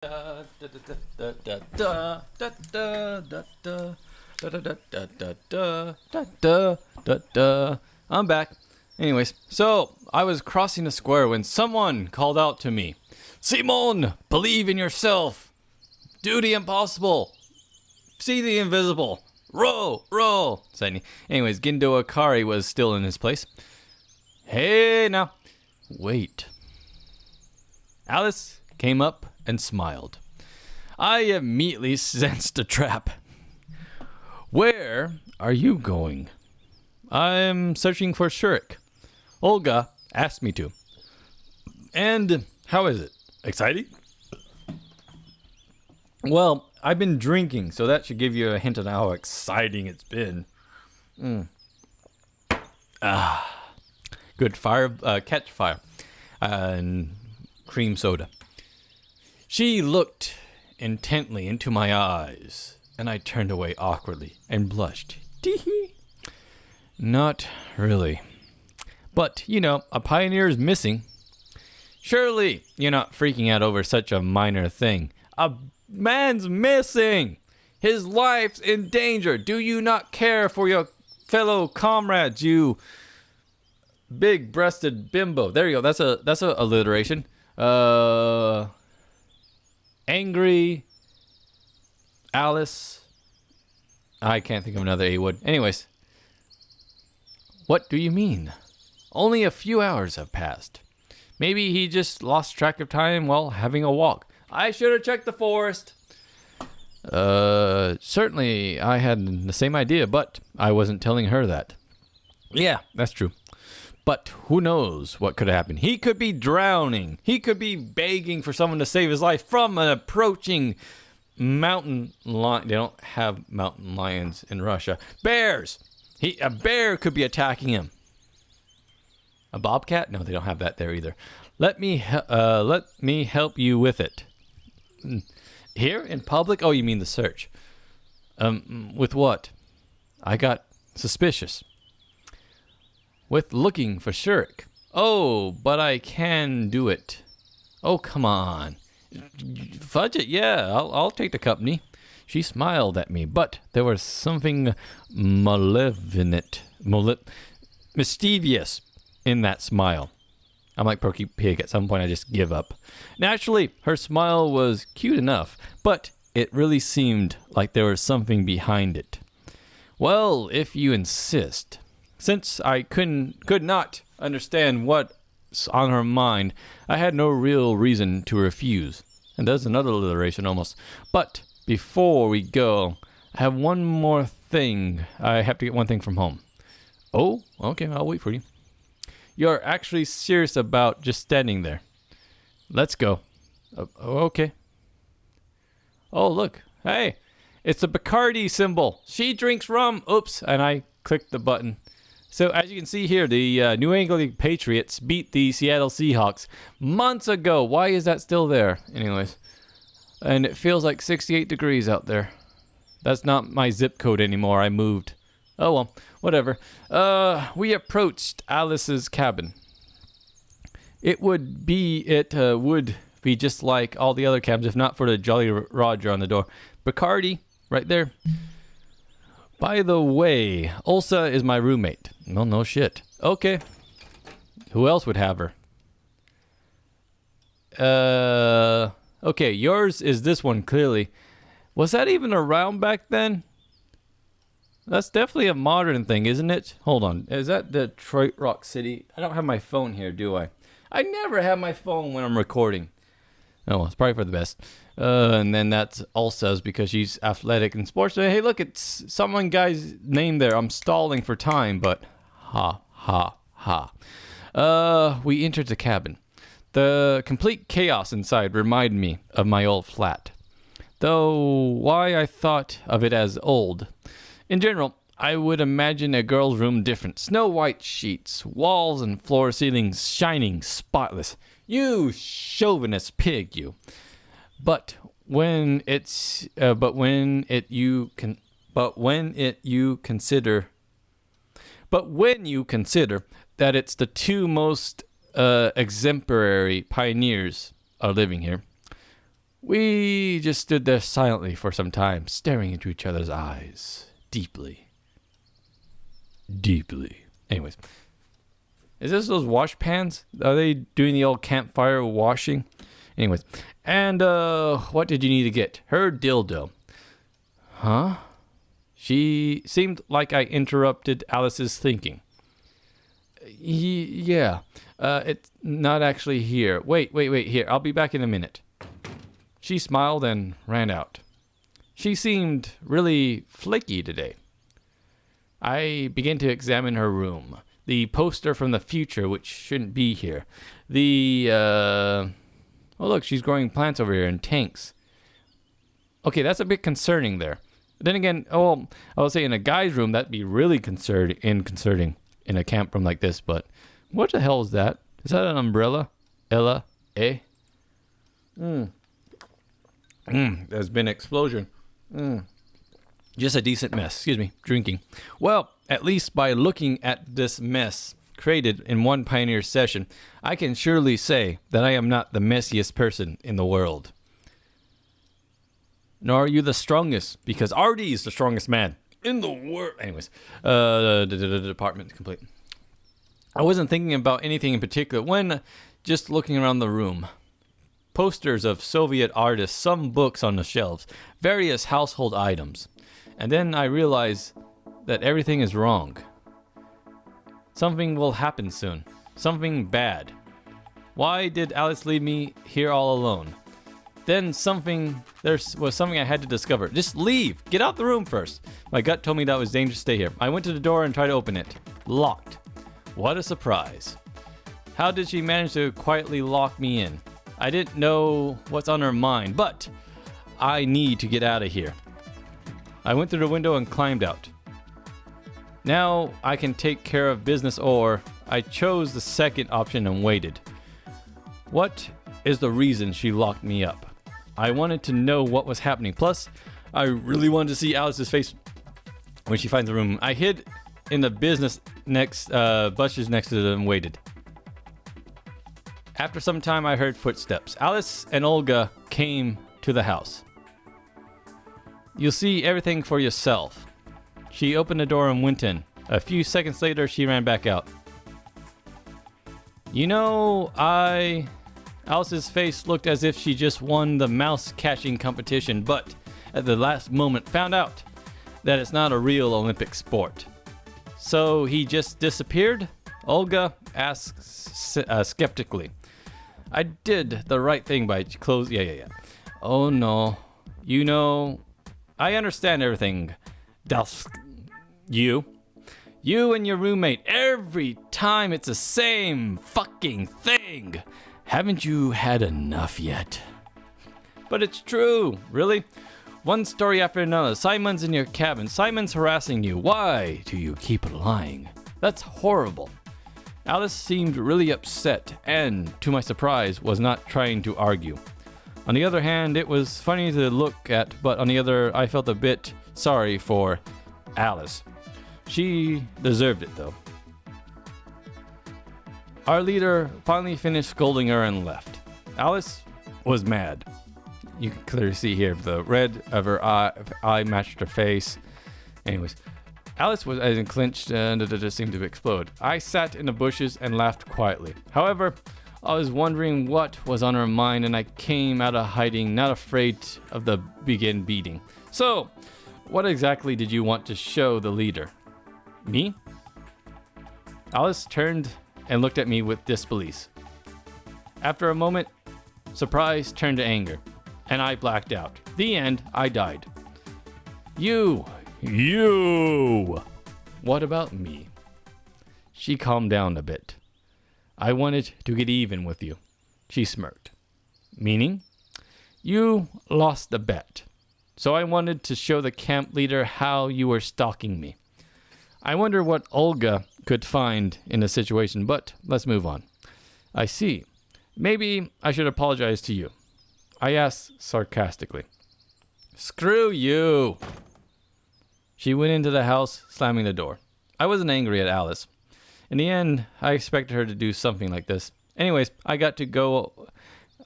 I'm back. Anyways, so I was crossing the square when someone called out to me, "Simon, believe in yourself. Do the impossible. See the invisible. Row, row." Anyways, Gindo Akari was still in his place. Hey, now. Wait. Alice came up and smiled. I immediately sensed a trap. "Where are you going?" "I'm searching for Shurik. Olga asked me to." "And how is it? Exciting?" "Well, I've been drinking, so that should give you a hint of how exciting it's been." Good fire, catch fire, and cream soda. She looked intently into my eyes, and I turned away awkwardly and blushed. Tee-hee. "Not really. But, a pioneer's missing. Surely you're not freaking out over such a minor thing. A man's missing. His life's in danger. Do you not care for your fellow comrades, you big-breasted bimbo?" There you go. That's a alliteration. Angry Alice. I can't think of another A word. Anyways. "What do you mean? Only a few hours have passed. Maybe he just lost track of time while having a walk. I should have checked the forest." Certainly I had the same idea, but I wasn't telling her that. "Yeah, that's true. But who knows what could happen? He could be drowning. He could be begging for someone to save his life from an approaching mountain lion." They don't have mountain lions in Russia. "Bears. A bear could be attacking him." "A bobcat? No, they don't have that there either. Let me help you with it." "Here in public? Oh, you mean the search?" With what?" I got suspicious. "With looking for Shurik." "Oh, but I can do it." "Oh, come on. Fudge it, yeah, I'll take the company." She smiled at me, but there was something mischievous in that smile. I'm like Porky Pig. At some point, I just give up. Naturally, her smile was cute enough, but it really seemed like there was something behind it. "Well, if you insist." Since I could not understand what's on her mind, I had no real reason to refuse. And there's another alliteration almost. "But before we go, I have one more thing. I have to get one thing from home." "Oh, okay, I'll wait for you." "You're actually serious about just standing there?" "Let's go." Okay. "Oh, look. Hey, it's a Bacardi symbol. She drinks rum." Oops, and I clicked the button. So as you can see here, the New England Patriots beat the Seattle Seahawks months ago. Why is that still there? Anyways. And it feels like 68 degrees out there. That's not my zip code anymore. I moved. Oh well, whatever. We approached Alice's cabin. It would be just like all the other cabins if not for the Jolly Roger on the door. Bacardi, right there. "By the way, Ulsa is my roommate." "Well, no shit." "Okay. Who else would have her?" Okay, yours is this one, clearly. Was that even around back then? That's definitely a modern thing, isn't it? Hold on. Is that Detroit Rock City? I don't have my phone here, do I? I never have my phone when I'm recording. Oh, well, it's probably for the best. And then that's Ulsa's because she's athletic and sports. Hey, look, it's someone guy's name there. I'm stalling for time, but ha, ha, ha. We entered the cabin. The complete chaos inside reminded me of my old flat. Though why I thought of it as old. In general, I would imagine a girl's room different. Snow white sheets, walls and floor ceilings shining spotless. You chauvinist pig, you. But when you consider that it's the two most exemplary pioneers are living here, We just stood there silently for some time, staring into each other's eyes. Deeply. Deeply. Anyways. Is this those wash pans? Are they doing the old campfire washing? Anyways. And, what did you need to get? Her dildo. Huh? She seemed like I interrupted Alice's thinking. Yeah. It's not actually here. Wait. Here. I'll be back in a minute. She smiled and ran out. She seemed really flaky today. I began to examine her room. The poster from the future, which shouldn't be here. Oh, look, she's growing plants over here in tanks. Okay, that's a bit concerning there. Then again, I would say in a guy's room, that'd be really concerning in a camp room like this, but what the hell is that? Is that an umbrella? Ella? Eh? There's been an explosion. Just a decent mess. Excuse me. Drinking. Well, at least by looking at this mess created in one Pioneer session, I can surely say that I am not the messiest person in the world. Nor are you the strongest, because RD is the strongest man in the world. Anyways, the department complete. I wasn't thinking about anything in particular when just looking around the room. Posters of Soviet artists, some books on the shelves, various household items. And then I realized that everything is wrong. Something will happen soon. Something bad. Why did Alice leave me here all alone? Then there was something I had to discover. Just leave. Get out the room first. My gut told me that it was dangerous to stay here. I went to the door and tried to open it. Locked. What a surprise. How did she manage to quietly lock me in? I didn't know what's on her mind, but I need to get out of here. I went through the window and climbed out. Now I can take care of business, or I chose the second option and waited. What is the reason she locked me up? I wanted to know what was happening. Plus, I really wanted to see Alice's face when she finds the room. I hid in the business bushes next to them and waited. After some time, I heard footsteps. Alice and Olga came to the house. You'll see everything for yourself. She opened the door and went in. A few seconds later, she ran back out. Alice's face looked as if she just won the mouse catching competition, but at the last moment found out that it's not a real Olympic sport. So he just disappeared? Olga asked skeptically. I did the right thing by closing. Yeah. Oh no. I understand everything. You and your roommate, every time it's the same fucking thing. Haven't you had enough yet? But it's true. Really? One story after another. Simon's in your cabin. Simon's harassing you. Why do you keep lying? That's horrible. Alice seemed really upset and, to my surprise, was not trying to argue. On the other hand, it was funny to look at, but on the other, I felt a bit sorry for Alice. She deserved it, though. Our leader finally finished scolding her and left. Alice was mad. You can clearly see here the red of her eye matched her face. Anyways, Alice was as clenched and it seemed to explode. I sat in the bushes and laughed quietly. However, I was wondering what was on her mind, and I came out of hiding, not afraid of the begin beating. So, what exactly did you want to show the leader? Me? Alice turned and looked at me with disbelief. After a moment, surprise turned to anger, and I blacked out. The end, I died. You! What about me? She calmed down a bit. I wanted to get even with you. She smirked. Meaning? You lost the bet. So I wanted to show the camp leader how you were stalking me. I wonder what Olga could find in the situation, but let's move on. I see. Maybe I should apologize to you. I asked sarcastically. Screw you! She went into the house, slamming the door. I wasn't angry at Alice. In the end, I expected her to do something like this. Anyways, I got to go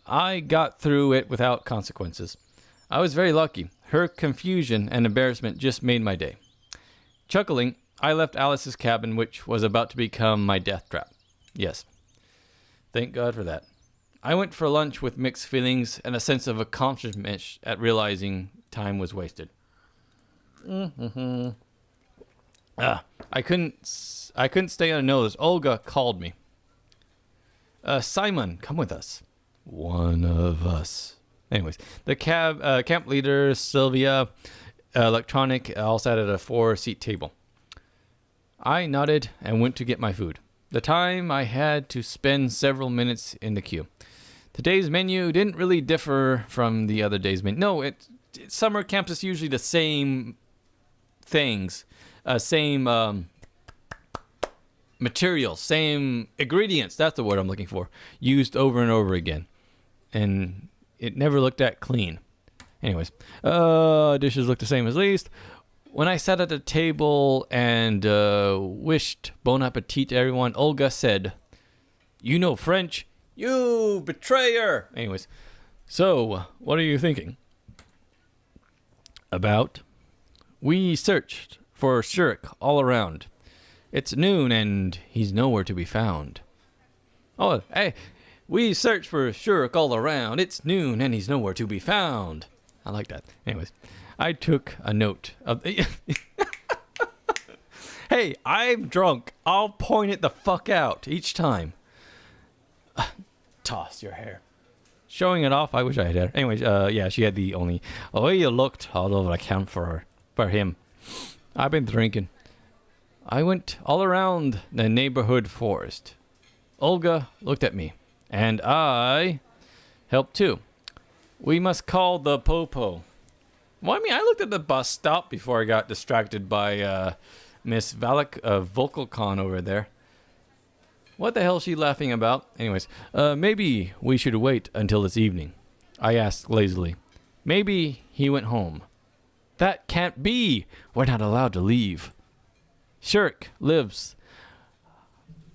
I got through it without consequences. I was very lucky. Her confusion and embarrassment just made my day. Chuckling, I left Alice's cabin, which was about to become my death trap. Yes. Thank God for that. I went for lunch with mixed feelings and a sense of accomplishment at realizing time was wasted. I couldn't stay unnoticed. Olga called me. Simon, come with us. One of us. Anyways, the camp leader, Sylvia, electronic, all sat at a 4-seat table. I nodded and went to get my food. The time I had to spend several minutes in the queue. Today's menu didn't really differ from the other day's menu. No, summer camps is usually the same things, same materials, same ingredients. That's the word I'm looking for. Used over and over again, and it never looked that clean. Anyways, dishes look the same at least. When I sat at the table and wished bon appetit to everyone, Olga said, "You know French? You betrayer!" Anyways, so what are you thinking about? We searched for Shurik all around. It's noon and he's nowhere to be found. Oh, hey, we searched for Shurik all around. It's noon and he's nowhere to be found. I like that. Anyways, I took a note of the... Hey, I'm drunk. I'll point it the fuck out each time. Toss your hair. Showing it off. I wish I had hair. Anyways, yeah, she had the only... Oh, you looked all over the camp for him. I've been drinking. I went all around the neighborhood forest. Olga looked at me, and I helped too. We must call the Popo. Well, I mean, I looked at the bus stop before I got distracted by Miss Volcalcon over there. What the hell is she laughing about? Anyways, maybe we should wait until this evening, I asked lazily. Maybe he went home. That can't be. We're not allowed to leave. Shurik lives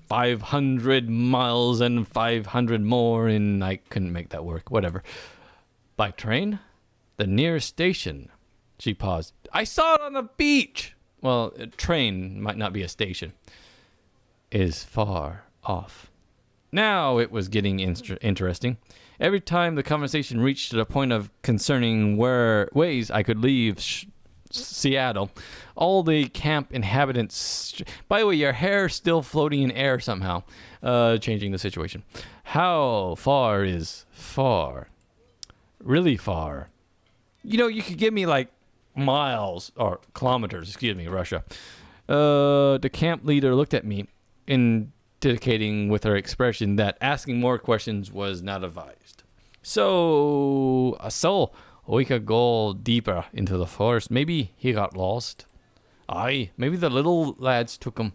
500 miles and 500 more in... I couldn't make that work. Whatever. By train? The nearest station. She paused. I saw it on the beach. Well, a train might not be a station. Is far off. Now it was getting interesting. Every time the conversation reached the point of concerning ways I could leave Seattle, all the camp inhabitants... By the way, your hair's still floating in air somehow. Changing the situation. How far is far? Really far. You know, you could give me like miles or kilometers, excuse me, Russia. The camp leader looked at me, indicating with her expression that asking more questions was not advised. So we could go deeper into the forest. Maybe he got lost. Aye, maybe the little lads took him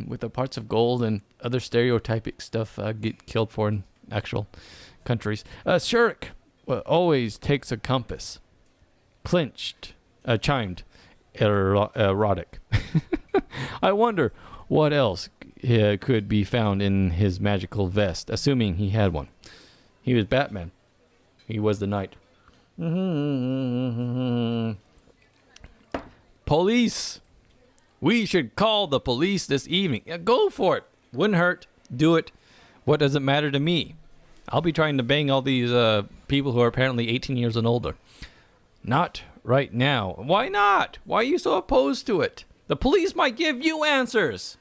with the parts of gold and other stereotypic stuff get killed for in actual countries. Shurik always takes a compass. Chimed, erotic. I wonder what else could be found in his magical vest, assuming he had one. He was Batman. He was the knight. Police! We should call the police this evening. Yeah, go for it. Wouldn't hurt. Do it. What does it matter to me? I'll be trying to bang all these people who are apparently 18 years and older. Not right now. Why not? Why are you so opposed to it? The police might give you answers.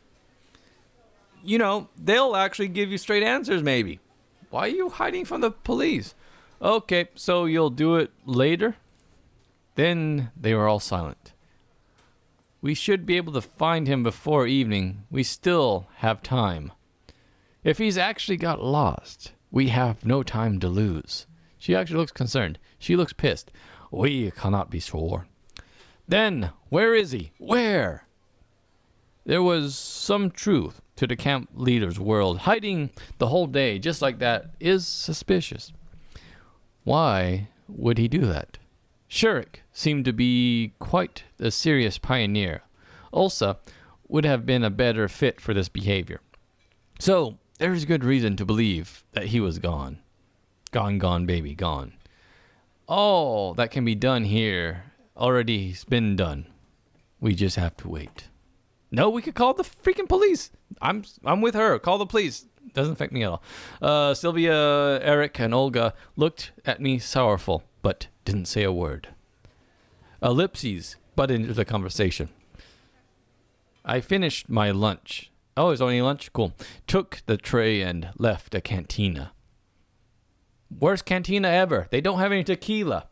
You know, they'll actually give you straight answers maybe. Why are you hiding from the police? Okay, so you'll do it later? Then they were all silent. We should be able to find him before evening. We still have time. If he's actually got lost, we have no time to lose. She actually looks concerned. She looks pissed. We cannot be sure. Then, where is he? Where? There was some truth to the camp leader's world. Hiding the whole day just like that is suspicious. Why would he do that? Shurik seemed to be quite a serious pioneer. Ulsa would have been a better fit for this behavior. So, there's good reason to believe that he was gone. Gone, gone, baby, gone. All that can be done here already has been done. We just have to wait. No, we could call the freaking police. I'm with her. Call the police. Doesn't affect me at all. Sylvia, Eric, and Olga looked at me sorrowful, but didn't say a word. Ellipses butted into the conversation. I finished my lunch. Oh, there's only lunch? Cool. Took the tray and left a cantina. Worst cantina ever. They don't have any tequila.